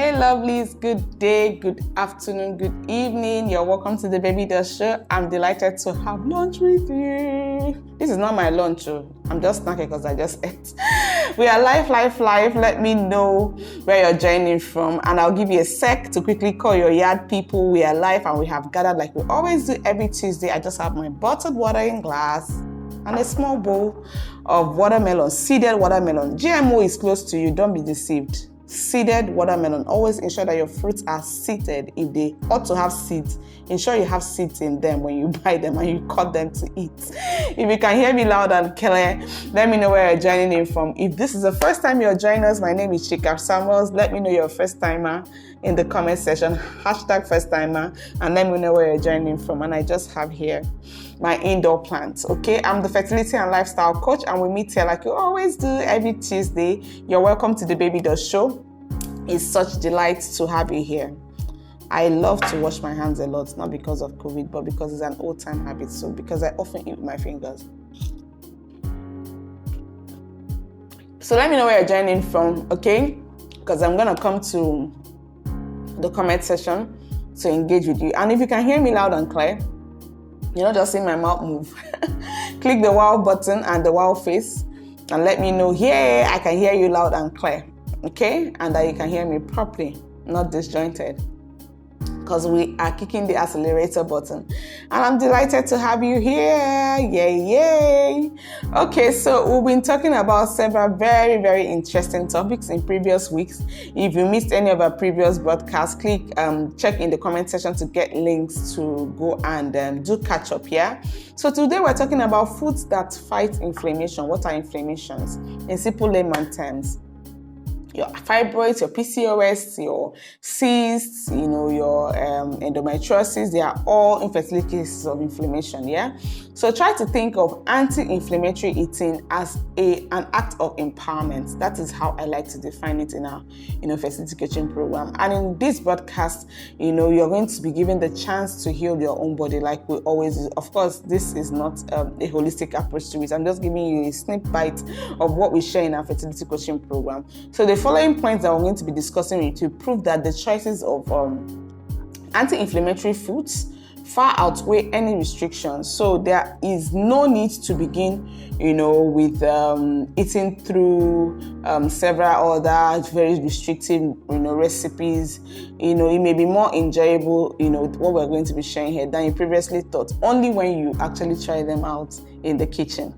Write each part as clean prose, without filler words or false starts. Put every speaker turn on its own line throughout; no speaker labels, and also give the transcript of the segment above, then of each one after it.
Hey lovelies, good day, good afternoon, good evening. You're welcome to the Baby Does Show. I'm delighted to have lunch with you. This is not my lunch, I'm just snacking because I just ate. We are live. Let me know where you're joining from, and I'll give you a sec to quickly call your yard people. We are live and we have gathered like we always do every Tuesday. I just have my bottled water in glass and a small bowl of watermelon, seeded watermelon. GMO is close to you, don't be deceived. Seeded watermelon. Always ensure that your fruits are seeded. If they ought to have seeds, ensure you have seeds in them when you buy them and you cut them to eat. If you can hear me loud and clear, let me know where you're joining in from. If this is the first time you're joining us, my name is Chika Samuels. Let me know you're a first timer in the comment section, hashtag first timer, and let me know where you're joining from. And I just have here my indoor plants. Okay, I'm the fertility and lifestyle coach, and we meet here like you always do every Tuesday. You're welcome to the Baby Does Show. It's such delight to have you here. I love to wash my hands a lot, not because of COVID, but because it's an old-time habit. So because I often eat with my fingers. So let me know where you're joining from, okay? Because I'm gonna come to the comment section to engage with you. And if you can hear me loud and clear, you're not just seeing my mouth move. Click the wow button and the wow face and let me know, yeah, I can hear you loud and clear. Okay? And that you can hear me properly, not disjointed. Because we are kicking the accelerator button. And I'm delighted to have you here. Yay. Okay, so we've been talking about several very, very interesting topics in previous weeks. If you missed any of our previous broadcasts, check in the comment section to get links to go and do catch up here. So today we're talking about foods that fight inflammation. What are inflammations? In simple layman terms. Your fibroids, your PCOS, your cysts, your endometriosis, they are all infertility cases of inflammation, yeah? So try to think of anti-inflammatory eating as an act of empowerment. That is how I like to define it in our fertility coaching program. And in this broadcast, you're going to be given the chance to heal your own body like we always do. Of course, this is not a holistic approach to it. I'm just giving you a snip bite of what we share in our fertility coaching program. So the following points that we're going to be discussing with you prove that the choices of anti-inflammatory foods far outweigh any restrictions. So there is no need to begin, with eating through several other very restrictive, recipes. It may be more enjoyable, what we're going to be sharing here than you previously thought, only when you actually try them out in the kitchen.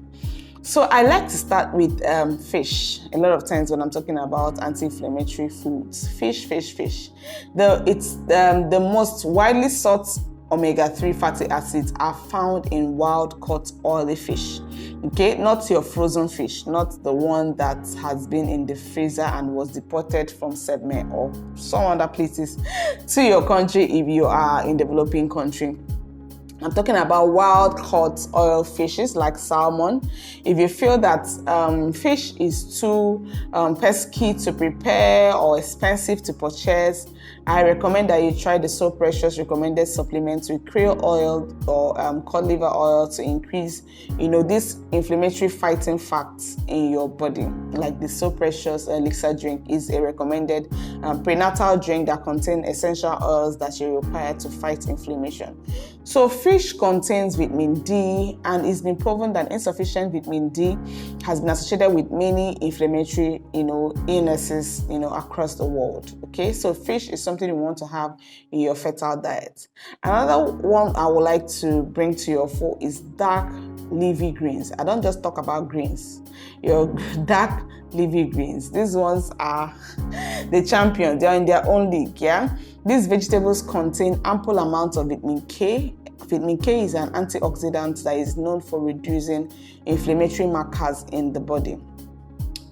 So I like to start with fish. A lot of times when I'm talking about anti-inflammatory foods, fish. It's the most widely sought omega-3 fatty acids are found in wild-caught oily fish. Okay, not your frozen fish, not the one that has been in the freezer and was deported from Sedme or some other places to your country if you are in developing country. I'm talking about wild-caught oil fishes like salmon. If you feel that fish is too pesky to prepare or expensive to purchase, I recommend that you try the So Precious recommended supplements with krill oil or cod liver oil to increase, this inflammatory fighting facts in your body. Like the So Precious elixir drink is a recommended prenatal drink that contains essential oils that you require to fight inflammation. So fish contains vitamin D, and it's been proven that insufficient vitamin D has been associated with many inflammatory, illnesses, across the world. Okay, so fish is something you want to have in your fertile diet. Another one I would like to bring to your fore is dark leafy greens. I don't just talk about greens. Your dark leafy greens. These ones are the champions. They are in their own league, yeah? These vegetables contain ample amounts of vitamin K. Vitamin K is an antioxidant that is known for reducing inflammatory markers in the body.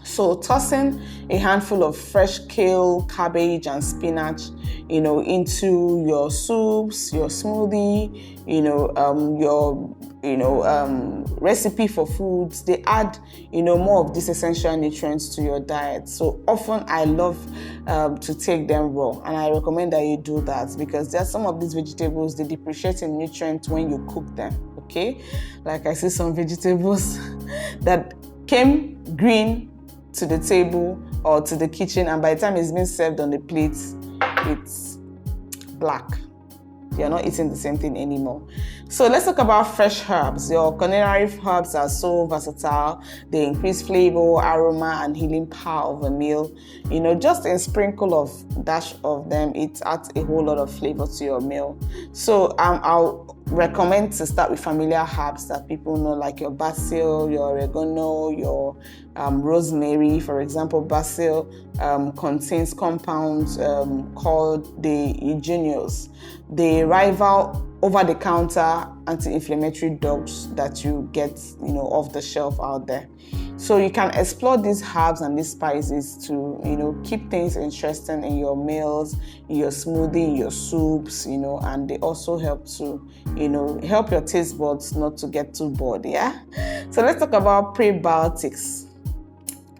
So tossing a handful of fresh kale, cabbage, and spinach, into your soups, your smoothie, your recipe for foods, they add, more of these essential nutrients to your diet. So often I love to take them raw, and I recommend that you do that because there are some of these vegetables, they depreciate in nutrients when you cook them. Okay, like I see some vegetables that came green to the table or to the kitchen, and by the time it's been served on the plate, it's black. You're not eating the same thing anymore. So let's talk about fresh herbs. Your culinary herbs are so versatile. They increase flavor, aroma, and healing power of a meal. Just a sprinkle of dash of them, it adds a whole lot of flavor to your meal. So I'll recommend to start with familiar herbs that people know, like your basil, your oregano, your rosemary. For example, basil contains compounds called the eugeniols. They rival over-the-counter anti-inflammatory drugs that you get, off the shelf out there. So you can explore these herbs and these spices to, keep things interesting in your meals, in your smoothie, in your soups, and they also help to, help your taste buds not to get too bored, yeah? So let's talk about prebiotics.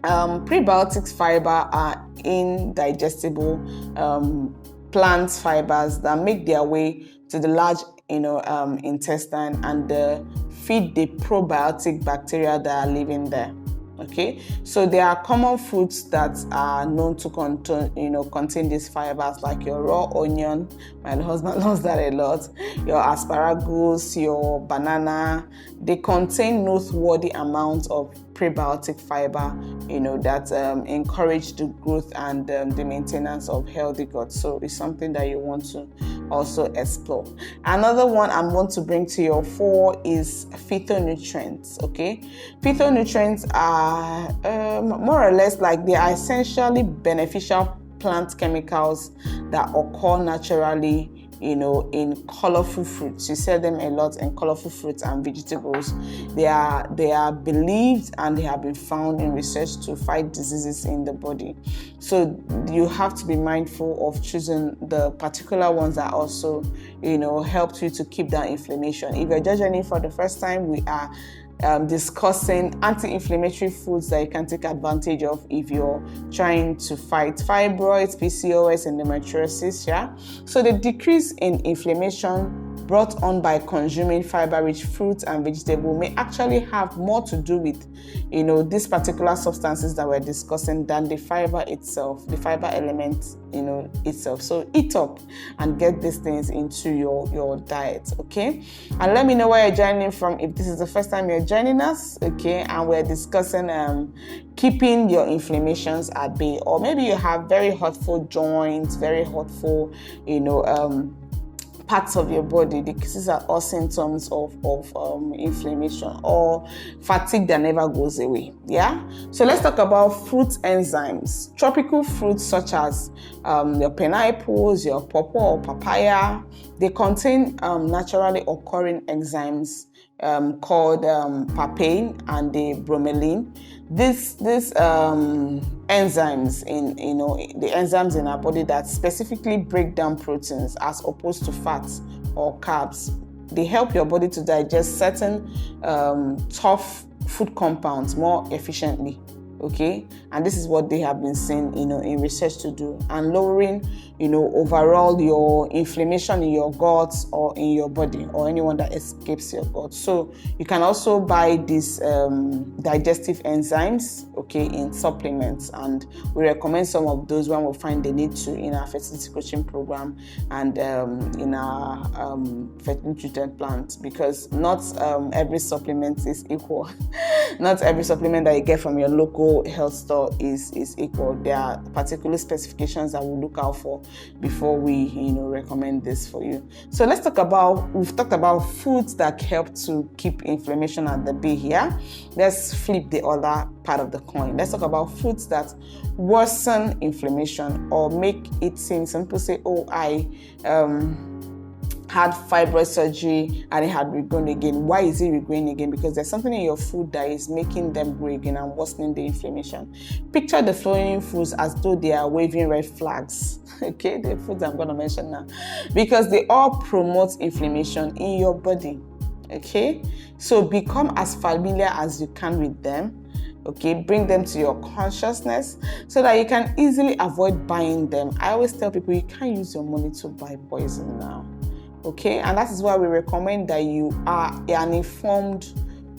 Prebiotics fiber are indigestible plant fibers that make their way to the large intestine and feed the probiotic bacteria that are living there. Okay, so there are common foods that are known to contain these fibers, like your raw onion. My husband loves that a lot. Your asparagus, your banana. They contain noteworthy amounts of prebiotic fiber, that encourage the growth and the maintenance of healthy gut. So it's something that you want to also explore. Another one I want to bring to your fore is phytonutrients. Okay, phytonutrients are more or less like they are essentially beneficial plant chemicals that occur naturally in colorful fruits. You see them a lot in colorful fruits and vegetables. They are believed and they have been found in research to fight diseases in the body. So you have to be mindful of choosing the particular ones that also, help you to keep that inflammation. If you're judging it for the first time, we are discussing anti-inflammatory foods that you can take advantage of if you're trying to fight fibroids, PCOS, and endometriosis. Yeah. So the decrease in inflammation brought on by consuming fiber-rich fruits and vegetables may actually have more to do with, these particular substances that we're discussing than the fiber itself, the fiber element, itself. So eat up and get these things into your diet, okay? And let me know where you're joining from if this is the first time you're joining us, okay? And we're discussing keeping your inflammations at bay, or maybe you have very hurtful joints, very hurtful, parts of your body. These are all symptoms of inflammation or fatigue that never goes away. Yeah. So let's talk about fruit enzymes. Tropical fruits such as your pineapples, your pawpaw or papaya, they contain naturally occurring enzymes called papain and the bromelain. These enzymes the enzymes in our body that specifically break down proteins as opposed to fats or carbs. They help your body to digest certain tough food compounds more efficiently. Okay, and this is what they have been seen, in research to do, and lowering, overall your inflammation in your guts or in your body or anyone that escapes your gut. So you can also buy these digestive enzymes, okay, in supplements, and we recommend some of those when we find the need to in our fertility coaching program and in our fertility nutrient plans, because not every supplement is equal. Not every supplement that you get from your local health store is equal. There are particular specifications that we look out for before we recommend this for you. So we've talked about foods that help to keep inflammation at the bay here. Let's flip the other part of the coin. Let's talk about foods that worsen inflammation or make it seem, some people say, I had fibroid surgery and it had regrown again. Why is it regrowing again? Because there's something in your food that is making them grow again and worsening the inflammation. Picture the following foods as though they are waving red flags. Okay, the foods I'm going to mention now, because they all promote inflammation in your body. Okay, so become as familiar as you can with them. Okay, bring them to your consciousness so that you can easily avoid buying them. I always tell people you can't use your money to buy poison now. Okay, and that is why we recommend that you are an informed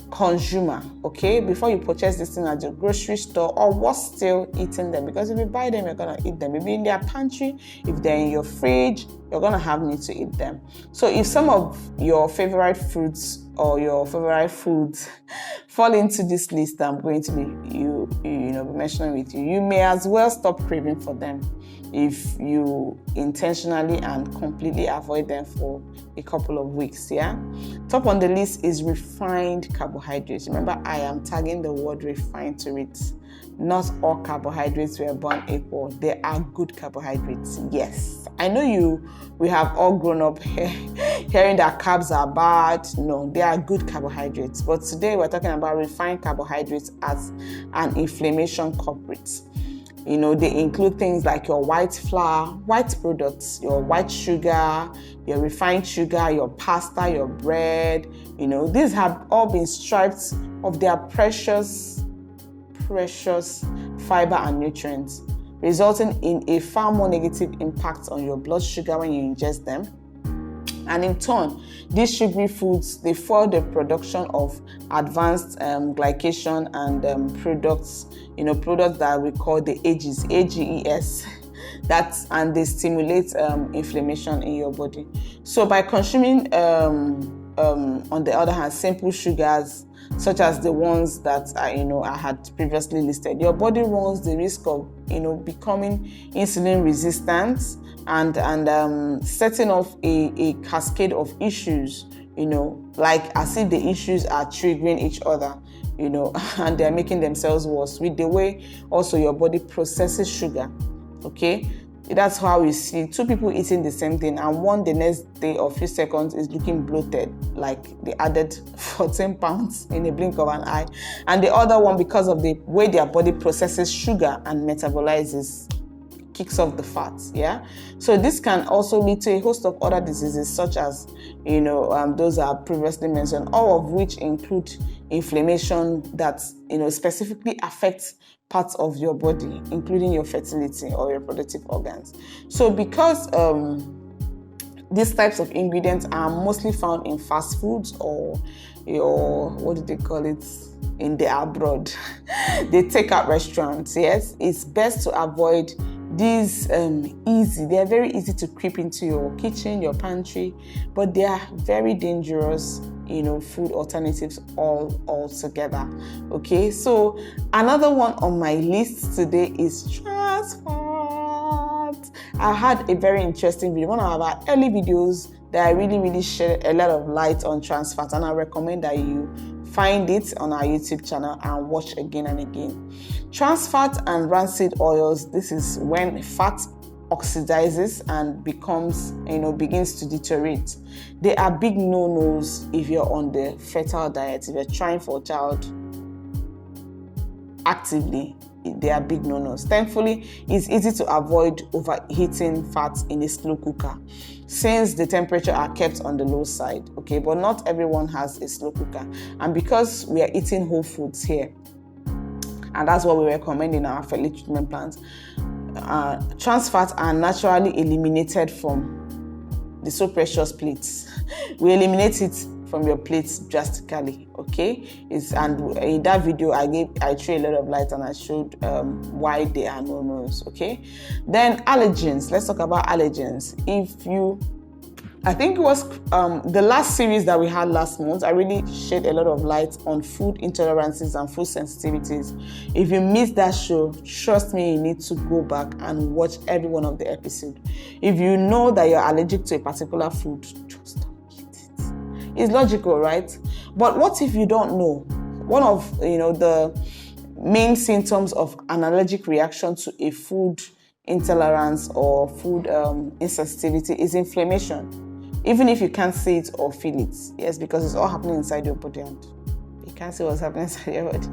consumer, okay, before you purchase this thing at the grocery store, or what's still eating them, because if you buy them, you're gonna eat them. Maybe in their pantry, if they're in your fridge, you're gonna have need to eat them. So if some of your favorite fruits or your favorite foods fall into this list I'm going to be mentioning with you, you may as well stop craving for them if you intentionally and completely avoid them for a couple of weeks. Yeah. Top on the list is refined carbohydrates. Remember, I am tagging the word refined to it. Not all carbohydrates were born equal. There are good carbohydrates. Yes. I know we have all grown up hearing that carbs are bad. No, they are good carbohydrates. But today we're talking about refined carbohydrates as an inflammation culprit. They include things like your white flour, white products, your white sugar, your refined sugar, your pasta, your bread. These have all been stripped of their precious fiber and nutrients, resulting in a far more negative impact on your blood sugar when you ingest them. And in turn, these sugary foods, they fuel the production of advanced glycation and products that we call the AGEs, AGEs, and they stimulate inflammation in your body. So by consuming, on the other hand, simple sugars, such as the ones that I had previously listed, your body runs the risk of becoming insulin resistant and setting off a cascade of issues, like as if the issues are triggering each other, and they're making themselves worse with the way also your body processes sugar. Okay, that's how we see two people eating the same thing, and one the next day or few seconds is looking bloated, like they added 14 pounds in a blink of an eye, and the other one, because of the way their body processes sugar and metabolizes, kicks off the fats. Yeah, so this can also lead to a host of other diseases, such as those are previously mentioned, all of which include inflammation that specifically affects parts of your body, including your fertility or your reproductive organs. So because these types of ingredients are mostly found in fast foods or what do they call it in the abroad, they take out restaurants, yes, it's best to avoid these they are very easy to creep into your kitchen, your pantry, but they are very dangerous food alternatives altogether. Okay, so another one on my list today is trans fat. I had a very interesting video, one of our early videos that I really shed a lot of light on trans fat, and I recommend that you find it on our YouTube channel and watch again and again. Trans fat and rancid oils, this is when fat oxidizes and begins to deteriorate. They are big no-nos if you're on the fertile diet, if you're trying for a child actively. They are big no-nos. Thankfully, it's easy to avoid overheating fats in a slow cooker, since the temperature are kept on the low side. Okay, but not everyone has a slow cooker, and because we are eating whole foods here, and that's what we recommend in our fertility treatment plans, trans fats are naturally eliminated from the so precious plates. We eliminate it from your plates drastically. Okay, and in that video I threw a lot of light and I showed why they are no-nos. Okay, then allergens. Let's talk about allergens. I think it was the last series that we had last month, I really shed a lot of light on food intolerances and food sensitivities. If you missed that show, trust me, you need to go back and watch every one of the episodes. If you know that you're allergic to a particular food, just don't eat it. It's logical, right? But what if you don't know? One of the main symptoms of an allergic reaction to a food intolerance or food insensitivity is inflammation. Even if you can't see it or feel it. Yes, because it's all happening inside your body and you can't see what's happening inside your body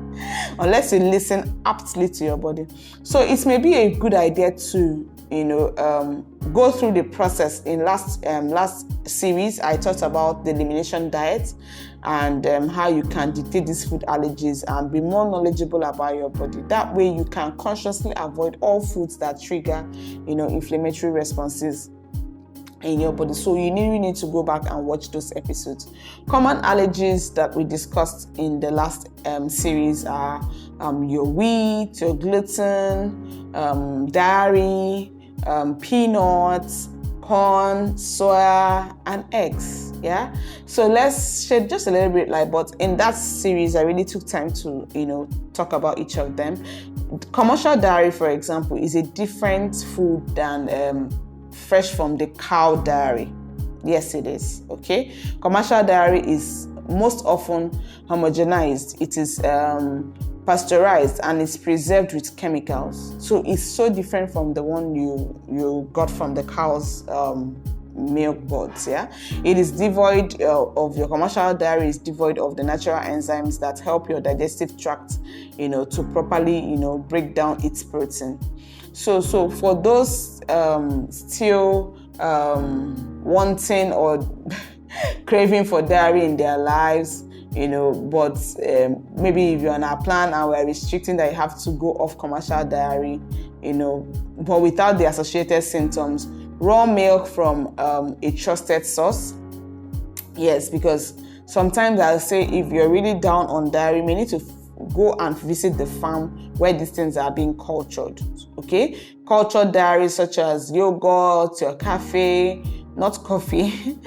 unless you listen aptly to your body. So it may be a good idea to go through the process. In last series I talked about the elimination diet and how you can detect these food allergies and be more knowledgeable about your body. That way you can consciously avoid all foods that trigger inflammatory responses in your body. So you really need to go back and watch those episodes. Common allergies that we discussed in the last series are your wheat, your gluten, dairy, peanuts, corn, soya, and eggs. Yeah, so let's shed just a little bit light. But in that series, I really took time to talk about each of them. Commercial dairy, for example, is a different food than fresh from the cow dairy. Yes, it is. Okay, commercial dairy is most often homogenized. It is pasteurized and it's preserved with chemicals. So it's so different from the one you got from the cow's milk buds. Yeah, it is devoid of your commercial dairy is devoid of the natural enzymes that help your digestive tract to properly break down its protein. So for those still wanting or craving for dairy in their lives, but maybe if you're on a plan and we're restricting that you have to go off commercial dairy, but without the associated symptoms, raw milk from a trusted source. Yes, because sometimes I'll say if you're really down on dairy, you may need to go and visit the farm where these things are being cultured. Okay, cultured dairy such as yogurt, your cafe, not coffee,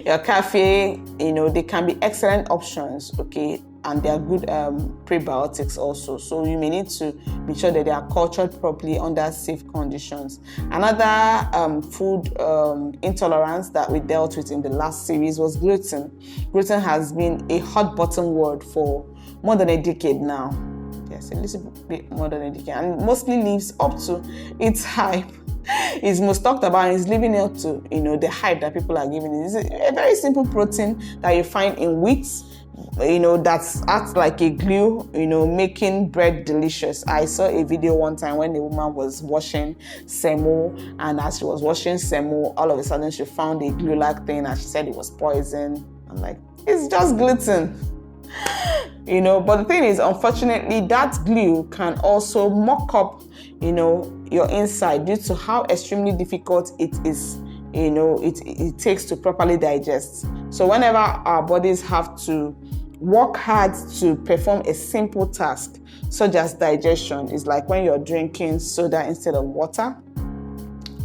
your cafe, they can be excellent options. Okay, and they are good prebiotics also. So you may need to make sure that they are cultured properly under safe conditions. Another food intolerance that we dealt with in the last series was gluten. Gluten has been a hot button word for more than a decade now. Yes, a little bit more than a decade, and mostly lives up to its hype. It's most talked about and is living up to the hype that people are giving. It's a very simple protein that you find in wheat, that acts like a glue, making bread delicious. I saw a video one time when the woman was washing semo, and as she was washing semo, all of a sudden she found a glue-like thing and she said it was poison. I'm like, it's just gluten. But the thing is, unfortunately, that glue can also muck up, your inside due to how extremely difficult it is, it takes to properly digest. So whenever our bodies have to work hard to perform a simple task, such as digestion, it's like when you're drinking soda instead of water.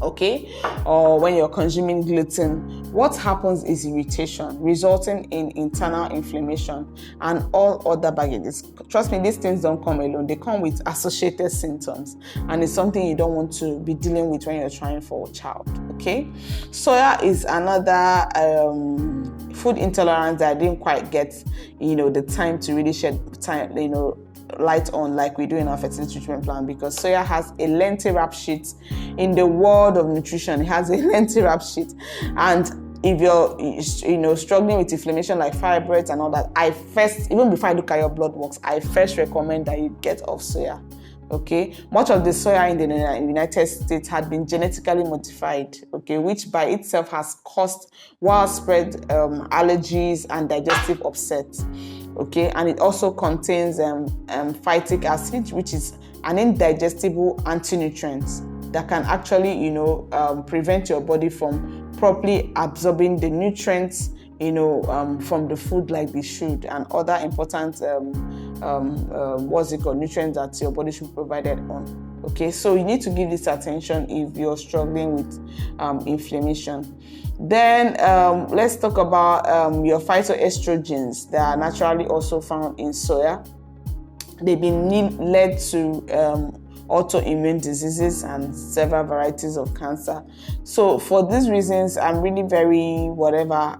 Okay, or when you're consuming gluten, what happens is irritation, resulting in internal inflammation and all other baggages. Trust me, these things don't come alone. They come with associated symptoms, and it's something you don't want to be dealing with when you're trying for a child. Okay, soya is another food intolerance that I didn't quite get, the time to really shed time, light on like we do in our fertility treatment plan, because soya has a lengthy rap sheet. In the world of nutrition, it has a lengthy rap sheet, and if you're struggling with inflammation like fibroids and all that, even before I look at your blood works, I first recommend that you get off soya. Okay, much of the soya in the United States had been genetically modified, okay, which by itself has caused widespread allergies and digestive upset. Okay, and it also contains phytic acid, which is an indigestible anti-nutrient that can actually, prevent your body from properly absorbing the nutrients, from the food like they should, and other important, nutrients that your body should be provided on. Okay, so you need to give this attention if you're struggling with inflammation. Then let's talk about your phytoestrogens that are naturally also found in soya. They've been led to autoimmune diseases and several varieties of cancer. So for these reasons, I'm really very about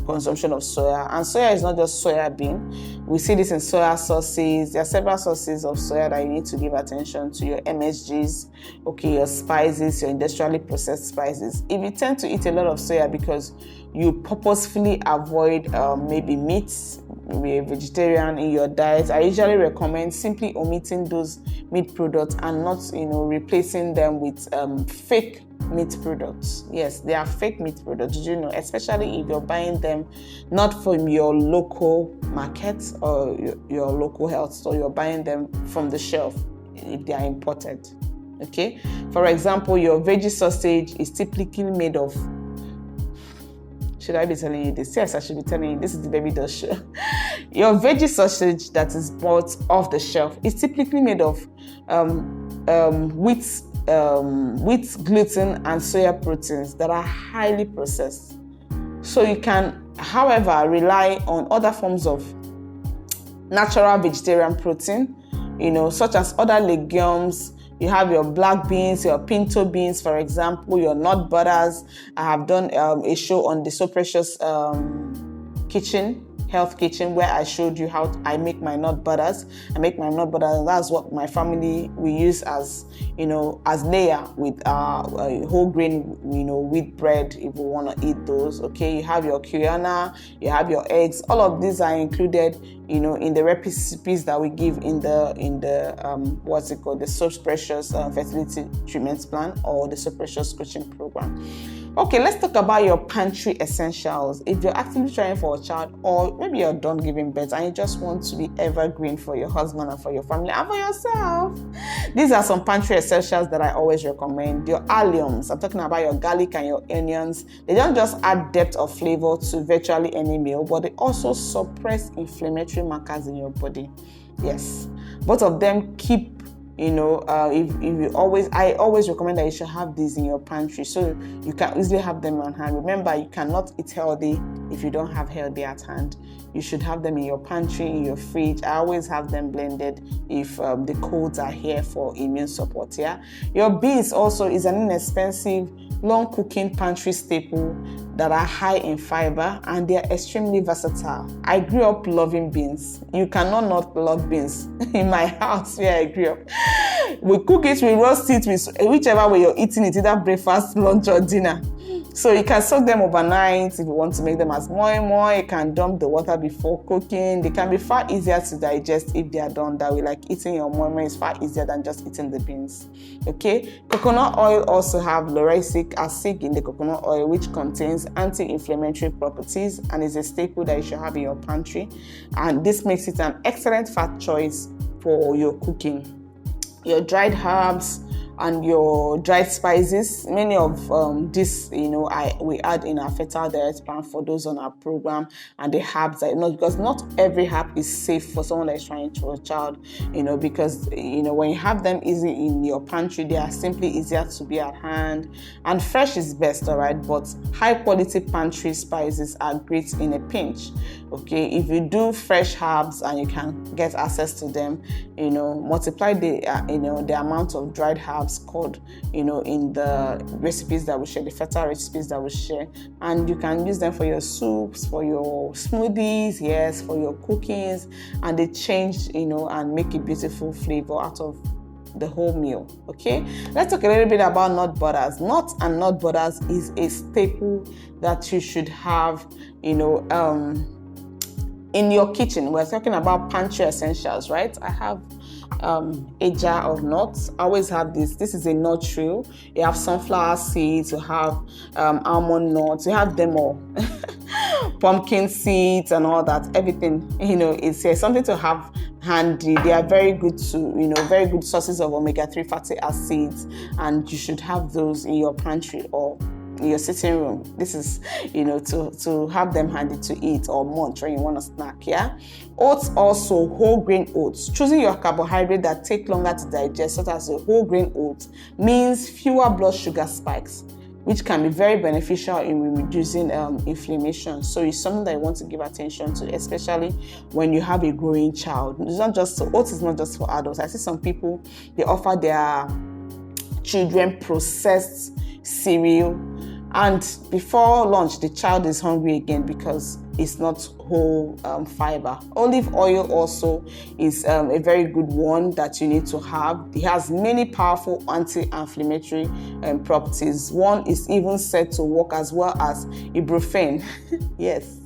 consumption of soya. And soya is not just soya bean. We see this in soya sauces. There are several sources of soya that you need to give attention to. Your MSGs, okay, your spices, your industrially processed spices. If you tend to eat a lot of soya because you purposefully avoid maybe meats, be a vegetarian in your diet, I usually recommend simply omitting those meat products and not, replacing them with fake meat products. Yes, they are fake meat products, especially if you're buying them not from your local market or your local health store, you're buying them from the shelf if they are imported. Okay, for example, your veggie sausage is typically made of, should I be telling you this? Yes, I should be telling you. This is the baby doll show. Your veggie sausage that is bought off the shelf is typically made of wheat, gluten, and soya proteins that are highly processed. So you can, however, rely on other forms of natural vegetarian protein, such as other legumes. You have your black beans, your pinto beans, for example, your nut butters. I have done a show on the So Precious health kitchen, where I showed you how I make my nut butters. I make my nut butters, and that's what my family we use as as layer with whole grain wheat bread if we want to eat those. Okay, you have your quinoa, you have your eggs. All of these are included in the recipes that we give in the what's it called, the So Precious fertility treatment plan, or the So Precious coaching program. Okay, let's talk about your pantry essentials. If you're actively trying for a child, or maybe you're done giving birth and you just want to be evergreen for your husband and for your family and for yourself, these are some pantry essentials that I always recommend. Your alliums, I'm talking about your garlic and your onions. They don't just add depth of flavor to virtually any meal, but they also suppress inflammatory markers in your body. Yes, both of them keep I always recommend that you should have these in your pantry so you can easily have them on hand. Remember, you cannot eat healthy if you don't have healthy at hand. You should have them in your pantry, in your fridge. I always have them blended if the codes are here for immune support. Yeah, your beans also is an inexpensive, long cooking pantry staple that are high in fiber, and they are extremely versatile. I grew up loving beans. You cannot not love beans. In my house where I grew up, we cook it, we roast it, whichever way you're eating it, either breakfast, lunch, or dinner. So you can soak them overnight if you want to make them as moi. You can dump the water before cooking. They can be far easier to digest if they are done that way. Like eating your moi is far easier than just eating the beans. Okay, coconut oil also have lauric acid in the coconut oil, which contains anti-inflammatory properties and is a staple that you should have in your pantry. And this makes it an excellent fat choice for your cooking. Your dried herbs and your dried spices, many of this, we add in our fertile diet plan for those on our program, and the herbs are because not every herb is safe for someone that is trying to a child, because when you have them easy in your pantry, they are simply easier to be at hand, and fresh is best, all right, but high quality pantry spices are great in a pinch. Okay, if you do fresh herbs and you can get access to them, multiply the amount of dried herbs called in the recipes that we share, the fertile recipes that we share, and you can use them for your soups, for your smoothies, yes, for your cookings, and they change and make a beautiful flavor out of the whole meal. Okay, let's talk a little bit about nut butters. Nuts and nut butters is a staple that you should have in your kitchen. We're talking about pantry essentials, right? I have a jar of nuts. I always have this. This is a nut trio. You have sunflower seeds, you have almond nuts, you have them all. Pumpkin seeds and all that. Everything, it's something to have handy. They are very good very good sources of omega-3 fatty acids, and you should have those in your pantry or in your sitting room. This is to have them handy to eat or munch when you want to snack. Yeah, oats, also whole grain oats. Choosing your carbohydrate that take longer to digest, such as a whole grain oats, means fewer blood sugar spikes, which can be very beneficial in reducing inflammation. So it's something that you want to give attention to, especially when you have a growing child. Oats is not just for adults. I see some people, they offer their children processed cereal, and before lunch the child is hungry again because it's not whole fiber. Olive oil also is a very good one that you need to have. It has many powerful anti-inflammatory properties. One is even said to work as well as ibuprofen. Yes.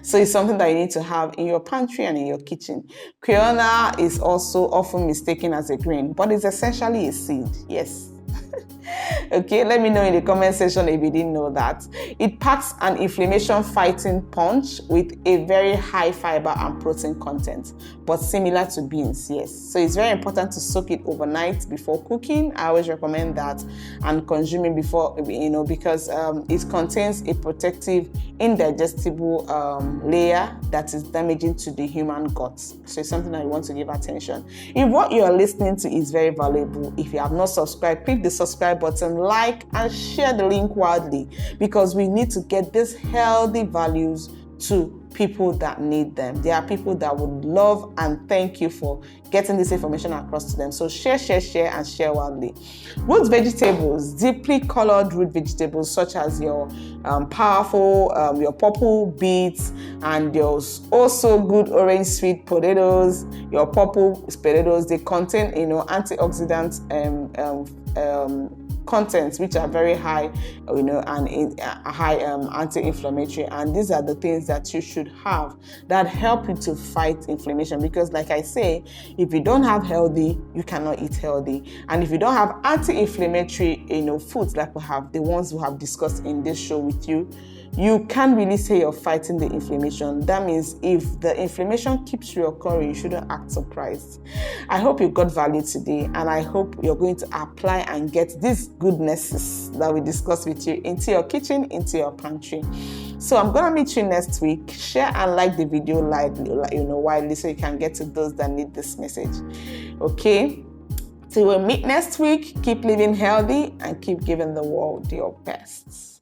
So it's something that you need to have in your pantry and in your kitchen. Quinoa is also often mistaken as a grain, but it's essentially a seed. Yes. Okay, let me know in the comment section if you didn't know that. It packs an inflammation fighting punch with a very high fiber and protein content, but similar to beans, yes. So it's very important to soak it overnight before cooking. I always recommend that, and consuming before, because it contains a protective indigestible layer that is damaging to the human gut. So it's something that you want to give attention. If what you are listening to is very valuable, if you have not subscribed, click the subscribe button, like, and share the link widely, because we need to get these healthy values to people that need them. There are people that would love and thank you for getting this information across to them. So share, and share widely. Root vegetables, deeply colored root vegetables such as your powerful, your purple beets, and your also good orange sweet potatoes, your purple potatoes, they contain, antioxidant contents which are very high, and high anti-inflammatory, and these are the things that you should have that help you to fight inflammation. Because like I say, if you don't have healthy, you cannot eat healthy, and if you don't have anti-inflammatory foods like we have, the ones we have discussed in this show with you, you can't really say you're fighting the inflammation. That means if the inflammation keeps reoccurring, you shouldn't act surprised. I hope you got value today, and I hope you're going to apply and get these goodnesses that we discussed with you into your kitchen, into your pantry. So I'm gonna meet you next week. Share and like the video widely, so you can get to those that need this message. Okay? Till we meet next week, keep living healthy and keep giving the world your best.